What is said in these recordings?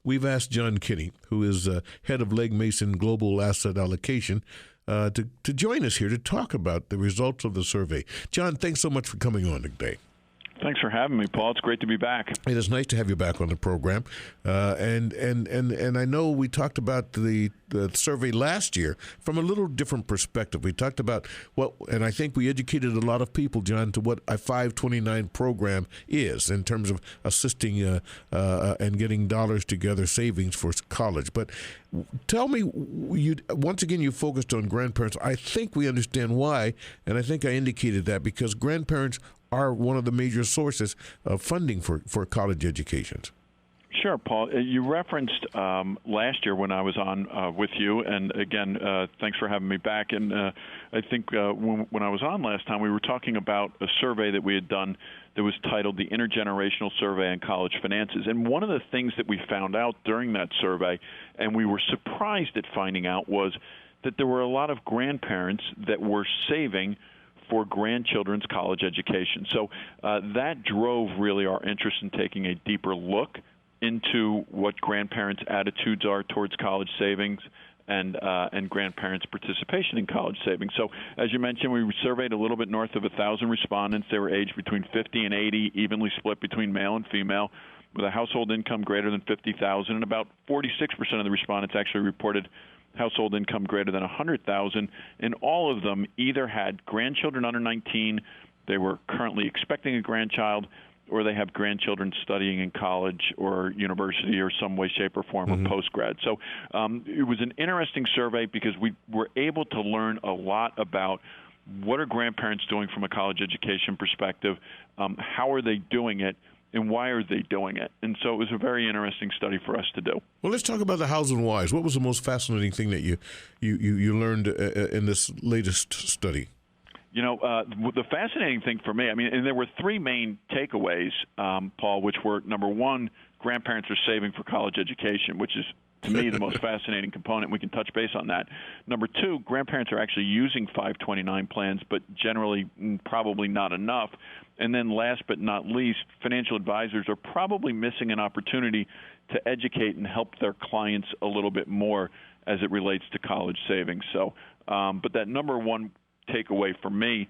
We've asked John Kenney, who is head of Legg Mason Global Asset Allocation, to join us here to talk about the results of the survey. John, thanks so much for coming on today. Thanks for having me, Paul. It's great to be back. It is nice to have you back on the program. And I know we talked about the survey last year from a little different perspective. We talked about and I think we educated a lot of people, John, to what a 529 program is in terms of assisting and getting dollars together, savings for college. But tell me, once again, you focused on grandparents. I think we understand why, and I think I indicated that because grandparents are one of the major sources of funding for college educations. Sure, Paul. You referenced last year when I was on with you, and again, thanks for having me back. And I think when I was on last time, we were talking about a survey that we had done that was titled the Intergenerational Survey on College Finances. And one of the things that we found out during that survey, and we were surprised at finding out, was that there were a lot of grandparents that were saving for grandchildren's college education. So that drove really our interest in taking a deeper look into what grandparents' attitudes are towards college savings and grandparents' participation in college savings. So as you mentioned, we surveyed a little bit north of 1,000 respondents. They were aged between 50 and 80, evenly split between male and female, with a household income greater than $50,000, and about 46% of the respondents actually reported household income greater than $100,000, and all of them either had grandchildren under 19, they were currently expecting a grandchild, or they have grandchildren studying in college or university or some way, shape, or form of post-grad. So it was an interesting survey because we were able to learn a lot about what are grandparents doing from a college education perspective, how are they doing it, and why are they doing it? And so it was a very interesting study for us to do. Well, let's talk about the hows and whys. What was the most fascinating thing that you learned in this latest study? You know, the fascinating thing for me, and there were three main takeaways, Paul, which were, number one, grandparents are saving for college education, which is, to me, the most fascinating component. We can touch base on that. Number two, grandparents are actually using 529 plans, but generally probably not enough. And then last but not least, financial advisors are probably missing an opportunity to educate and help their clients a little bit more as it relates to college savings. So, but that number one takeaway for me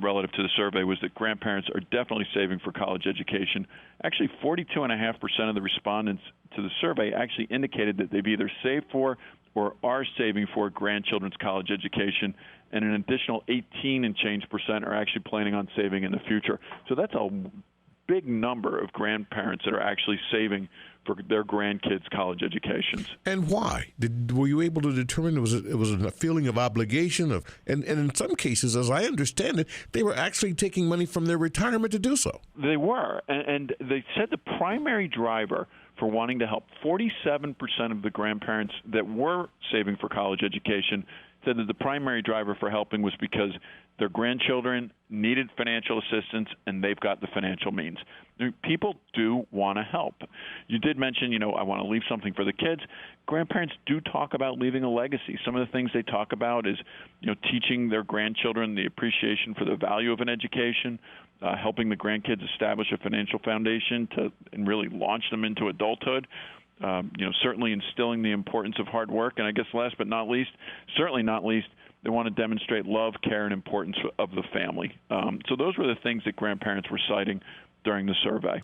relative to the survey was that grandparents are definitely saving for college education. Actually, 42.5% of the respondents to the survey actually indicated that they've either saved for or are saving for grandchildren's college education, and an additional 18 and change percent are actually planning on saving in the future. So that's a big number of grandparents that are actually saving for their grandkids' college educations. And why? Were you able to determine it was a feeling of obligation and in some cases, as I understand it, they were actually taking money from their retirement to do so? They were, and they said the primary driver for wanting to help, 47% of the grandparents that were saving for college education said that the primary driver for helping was because their grandchildren needed financial assistance and they've got the financial means. People do want to help. You did mention, I want to leave something for the kids. Grandparents do talk about leaving a legacy. Some of the things they talk about is, teaching their grandchildren the appreciation for the value of an education, helping the grandkids establish a financial foundation and really launch them into adulthood. Certainly instilling the importance of hard work. And I guess last but not least, certainly not least, they want to demonstrate love, care, and importance of the family. So those were the things that grandparents were citing during the survey.